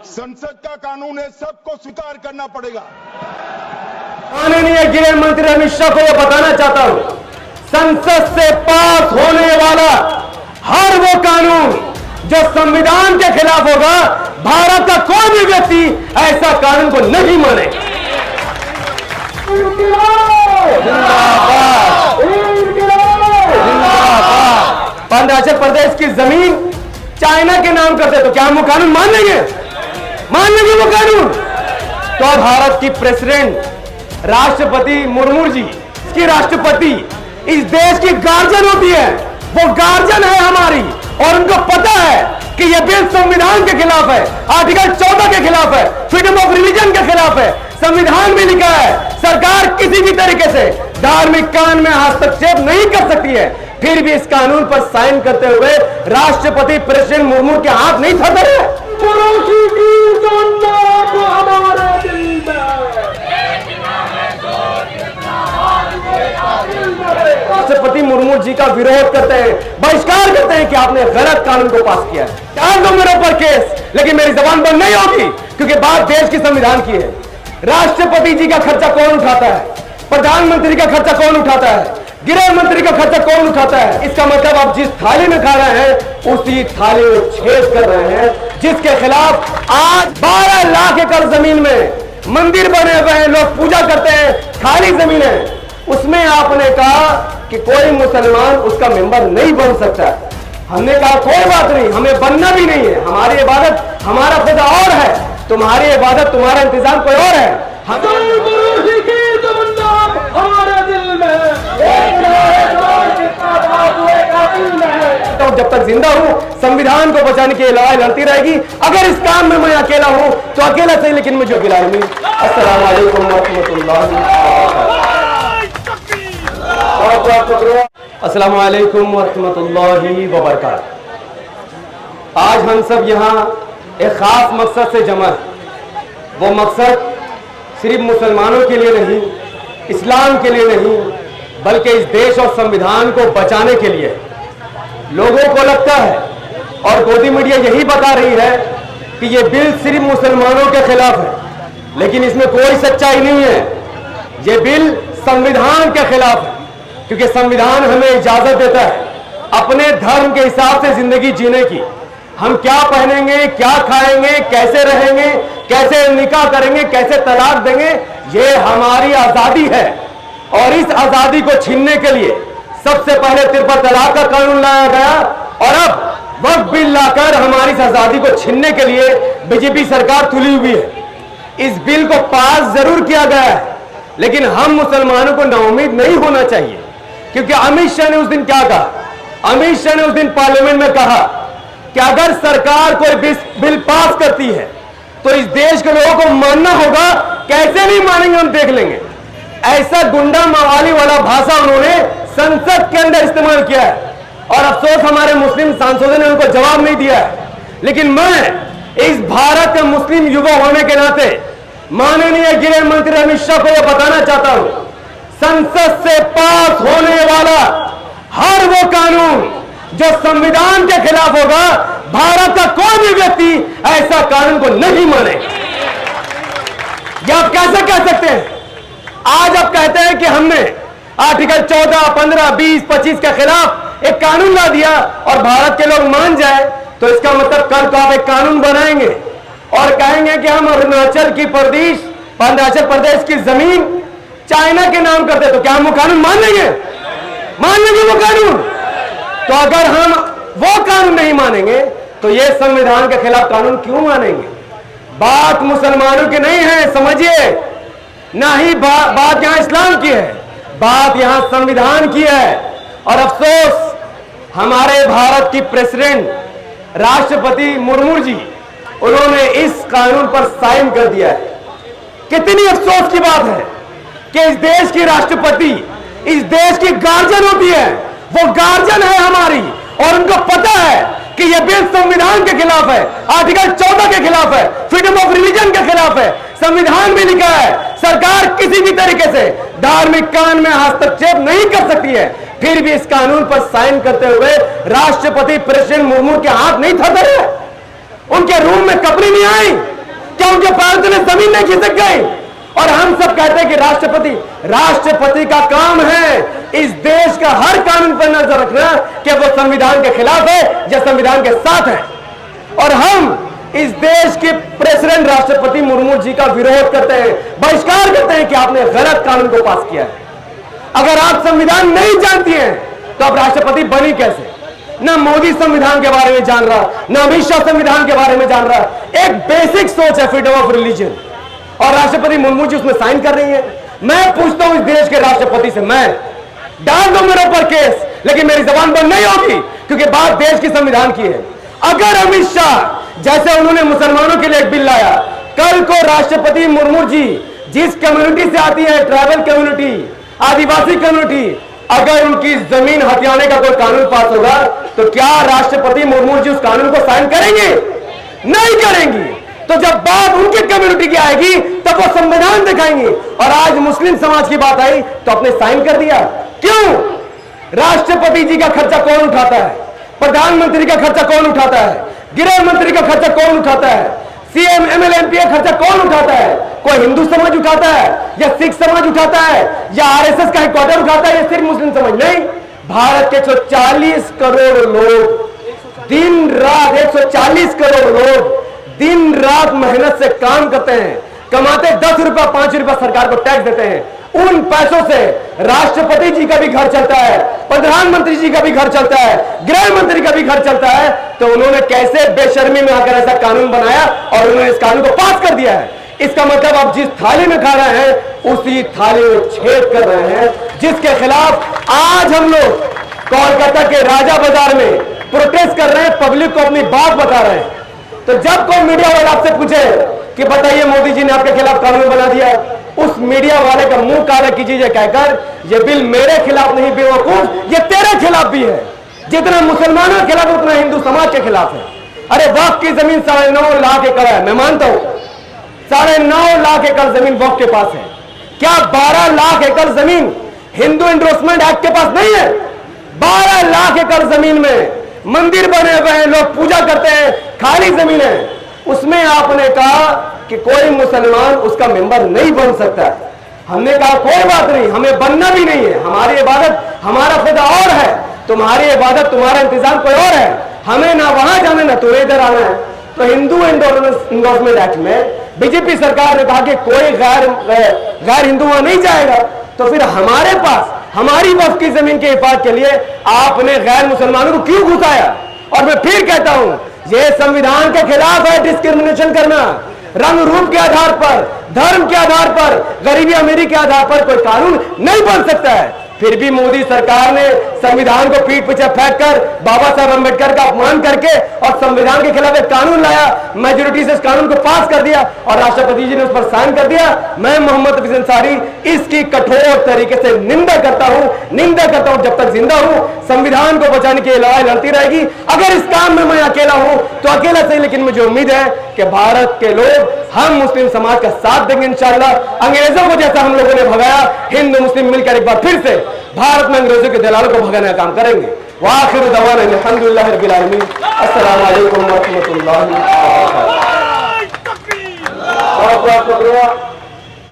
संसद का कानून है, सबको स्वीकार करना पड़ेगा। माननीय गृह मंत्री अमित शाह को यह बताना चाहता हूं, संसद से पास होने वाला हर वो कानून जो संविधान के खिलाफ होगा, भारत का कोई भी व्यक्ति ऐसा कानून को नहीं मानेगा। अरुणाचल प्रदेश की जमीन चाइना के नाम करते तो क्या हम वो कानून मान लेंगे? मान लेंगे वो कानून? तो भारत की प्रेसिडेंट राष्ट्रपति मुर्मू जी, इसकी राष्ट्रपति इस देश की गार्जियन होती है, वो गार्जियन है हमारी, और उनको पता है कि यह बिल संविधान के खिलाफ है, आर्टिकल 14 के खिलाफ है, फ्रीडम ऑफ रिलीजन के खिलाफ है। संविधान में लिखा है सरकार किसी भी तरीके से धार्मिक कानून में हस्तक्षेप नहीं कर सकती है। फिर भी इस कानून पर साइन करते हुए राष्ट्रपति प्रेसिडेंट मुर्मू के हाथ नहीं थर रहे। राष्ट्रपति मुर्मू जी का विरोध करते हैं, बहिष्कार करते हैं कि आपने गलत कानून को पास किया है। डाल दो मेरे ऊपर केस, लेकिन मेरी जबान बंद नहीं होगी, क्योंकि बात देश की संविधान की है। राष्ट्रपति जी का खर्चा कौन उठाता है? प्रधानमंत्री का खर्चा कौन उठाता है? गृह मंत्री का खर्चा कौन उठाता है? इसका मतलब आप जिस थाली में खा रहे हैं उसी थाली में छेद कर रहे हैं, जिसके खिलाफ आज 12 लाख एकड़ जमीन में मंदिर बने हुए हैं, लोग पूजा करते हैं, खाली जमीन है, उसमें आपने कहा कि कोई मुसलमान उसका मेंबर नहीं बन सकता। हमने कहा कोई बात नहीं, हमें बनना भी नहीं है, हमारी इबादत हमारा खुदा और है, तुम्हारी इबादत तुम्हारा इंतजाम कोई और है। तो जब तक जिंदा हूं संविधान को बचाने की लड़ाई लड़ती रहेगी। अगर इस काम में मैं अकेला हूं तो अकेला सही, लेकिन मुझे अकेला नहीं। अस्सलाम वालेकुम वरहमतुल्लाहि वबरकातुहू। आज हम सब यहाँ एक खास मकसद से जमा है। वो मकसद सिर्फ मुसलमानों के लिए नहीं, इस्लाम के लिए नहीं, बल्कि इस देश और संविधान को बचाने के लिए। लोगों को लगता है और गोदी मीडिया यही बता रही है कि ये बिल सिर्फ मुसलमानों के खिलाफ है, लेकिन इसमें कोई सच्चाई नहीं है। ये बिल संविधान के खिलाफ है, क्योंकि संविधान हमें इजाजत देता है अपने धर्म के हिसाब से जिंदगी जीने की। हम क्या पहनेंगे, क्या खाएंगे, कैसे रहेंगे, कैसे निकाह करेंगे, कैसे तलाक देंगे, ये हमारी आजादी है। और इस आजादी को छीनने के लिए सबसे पहले तिरपल तलाक का कानून लाया गया, और अब वक्फ बिल लाकर हमारी इस आजादी को छीनने के लिए बीजेपी सरकार तुली हुई है। इस बिल को पास जरूर किया गया है, लेकिन हम मुसलमानों को नाउम्मीद नहीं होना चाहिए, क्योंकि अमित शाह ने उस दिन क्या कहा? अमित शाह ने उस दिन पार्लियामेंट में कहा कि अगर सरकार कोई बिल पास करती है तो इस देश के लोगों को मानना होगा। कैसे नहीं मानेंगे, हम देख लेंगे। ऐसा गुंडा मवाली वाला भाषा उन्होंने संसद के अंदर इस्तेमाल किया है, और अफसोस हमारे मुस्लिम सांसदों ने उनको जवाब नहीं दिया है। लेकिन मैं इस भारत के मुस्लिम युवा होने के नाते माननीय गृह मंत्री अमित शाह को यह बताना चाहता हूं, संसद से पास होने वाला हर वो कानून जो संविधान के खिलाफ होगा, भारत का कोई भी व्यक्ति ऐसा कानून को नहीं मानेगा। ये आप कैसे कह सकते हैं? आज आप कहते हैं कि हमने आर्टिकल 14, 15, 20, 25 के खिलाफ एक कानून ला दिया और भारत के लोग मान जाए, तो इसका मतलब कल को आप एक कानून बनाएंगे और कहेंगे कि हम अरुणाचल प्रदेश की जमीन चाइना के नाम करते, तो क्या हम वो कानून मान लेंगे? मान लेंगे वो कानून? तो अगर हम वो कानून नहीं मानेंगे तो ये संविधान के खिलाफ कानून क्यों मानेंगे? बात मुसलमानों की नहीं है, समझिए, ना ही बात यहां इस्लाम की है, बात यहां संविधान की है। और अफसोस हमारे भारत की प्रेसिडेंट राष्ट्रपति मुर्मू जी, उन्होंने इस कानून पर साइन कर दिया है। कितनी अफसोस की बात है कि इस देश की राष्ट्रपति इस देश की गार्जियन होती है, वो गार्जियन है हमारी, और उनको पता है कि यह बिल संविधान के खिलाफ है, आर्टिकल 14 के खिलाफ है, फ्रीडम ऑफ रिलीजन के खिलाफ है। संविधान में लिखा है सरकार किसी भी तरीके से धार्मिक कानून में हस्तक्षेप नहीं कर सकती है। फिर भी इस कानून पर साइन करते हुए राष्ट्रपति प्रेसिडेंट मुर्मू के हाथ नहीं थर रहे, उनके रूम में कपड़ी नहीं आई, उनके पैर तले जमीन नहीं खिसक गई। और हम सब कहते हैं कि राष्ट्रपति का काम है इस देश का हर कानून पर नजर रखना कि वो संविधान के खिलाफ है या संविधान के साथ है। और हम इस देश के प्रेसिडेंट राष्ट्रपति मुर्मू जी का विरोध करते हैं, बहिष्कार करते हैं कि आपने गलत कानून को पास किया है। अगर आप संविधान नहीं जानती हैं तो आप राष्ट्रपति बनी कैसे? ना मोदी संविधान के बारे में जान रहा, ना अमित शाह संविधान के बारे में जान रहा। एक बेसिक सोच है फ्रीडम ऑफ रिलीजन, और राष्ट्रपति मुर्मू जी उसमें साइन कर रही है। मैं पूछता हूं इस देश के राष्ट्रपति से, मैं डाल दो मेरे ऊपर केस, लेकिन मेरी जबान बंद नहीं होगी, क्योंकि बात देश की संविधान की है। अगर अमित शाह जैसे उन्होंने मुसलमानों के लिए एक बिल लाया, कल को राष्ट्रपति मुर्मू जी जिस कम्युनिटी से आती है, ट्राइबल कम्युनिटी, आदिवासी कम्युनिटी, अगर उनकी जमीन हथियाने का कोई कानून पास होगा तो क्या राष्ट्रपति मुर्मू जी उस कानून को साइन करेंगे? नहीं करेंगी। तो जब बात उनकी कम्युनिटी की आएगी तब वो संविधान दिखाएंगे। और आज मुस्लिम समाज की बात आई तो आपने साइन कर दिया। क्यों? राष्ट्रपति जी का खर्चा कौन उठाता है? प्रधानमंत्री का खर्चा कौन उठाता है? गृह मंत्री का खर्चा कौन उठाता है? सीएम, एमएलए, एमपी का खर्चा कौन उठाता है? कोई हिंदू समाज उठाता है, या सिख समाज उठाता है, या आरएसएस का हेडक्वार्टर उठाता है, या सिर्फ मुस्लिम समाज? नहीं, भारत के 140 करोड़ लोग दिन रात, 140 करोड़ लोग दिन रात मेहनत से काम करते हैं, कमाते 10 रुपया 5 रुपया सरकार को टैक्स देते हैं। उन पैसों से राष्ट्रपति जी का भी घर चलता है, प्रधानमंत्री जी का भी घर चलता है, गृह मंत्री का भी घर चलता है। तो उन्होंने कैसे बेशर्मी में आकर ऐसा कानून बनाया और उन्होंने इस कानून को पास कर दिया है। इसका मतलब आप जिस थाली में खा रहे हैं उसी थाली में छेद कर रहे हैं, जिसके खिलाफ आज हम लोग कोलकाता के राजा बाजार में प्रोटेस्ट कर रहे हैं, पब्लिक को अपनी बात बता रहे हैं। तो जब कोई मीडिया वाला आपसे पूछे कि बताइए मोदी जी ने आपके खिलाफ कानून बना दिया, उस मीडिया वाले का मुंह काला कीजिए कहकर ये बिल मेरे खिलाफ नहीं बेवकूफ, ये तेरे खिलाफ भी है। जितना मुसलमानों के खिलाफ उतना हिंदू समाज के खिलाफ है। अरे वक्फ की जमीन 9.5 लाख एकड़ है, मैं मानता हूं 9.5 लाख एकड़ जमीन वक्फ के पास है। क्या 12 लाख एकड़ जमीन हिंदू एंडोर्समेंट एक्ट के पास नहीं है? 12 लाख एकड़ जमीन में मंदिर बने हुए हैं, लोग पूजा करते हैं, खाली जमीन है। उसमें आपने कहा कि कोई मुसलमान उसका मेंबर नहीं बन सकता। हमने कहा कोई बात नहीं, हमें बनना भी नहीं है, हमारी इबादत, हमारा खुदा और है, तुम्हारी इबादत, तुम्हारा इंतजाम कोई और है, हमें ना वहां जाना ना तुम्हें इधर आना है। तो हिंदू एंडोर्समेंट एक्ट में बीजेपी सरकार ने कहा कि कोई गैर हिंदू वहां नहीं जाएगा। तो फिर हमारे पास हमारी वक्फ की जमीन के हिफाजत के लिए आपने गैर मुसलमानों को क्यों घुसाया? और मैं फिर कहता हूं, यह संविधान के खिलाफ है डिस्क्रिमिनेशन करना। रंग रूप के आधार पर, धर्म के आधार पर, गरीबी अमीरी के आधार पर कोई कानून नहीं बन सकता है। फिर भी मोदी सरकार ने संविधान को पीठ पीछे फेंक कर बाबा साहब अम्बेडकर का अपमान करके और संविधान के खिलाफ एक कानून लाया, मेजोरिटी से इस कानून को पास कर दिया और राष्ट्रपति जी ने उस पर साइन कर दिया। मैं मोहम्मद हफीज अंसारी इसकी कठोर तरीके से निंदा करता हूं जब तक जिंदा हूं। संविधान को बचाने की लड़ाई लड़ती रहेगी। अगर इस काम में मैं अकेला हूं तो अकेला सही, लेकिन मुझे उम्मीद है कि भारत के लोग, हम मुस्लिम समाज का साथ देंगे इंशाअल्लाह। अंग्रेजों को जैसा हम लोगों ने भगाया, हिंदू मुस्लिम मिलकर एक बार फिर से भारत में अंग्रेजों के दलालों को भगाने का काम करेंगे। वाखिर दवाना अल्हम्दुलिल्लाह रब्बिल आलमीन। अस्सलामु अलैकुम व रहमतुल्लाहि व बरकातहू। बहुत बहुत शुक्रिया।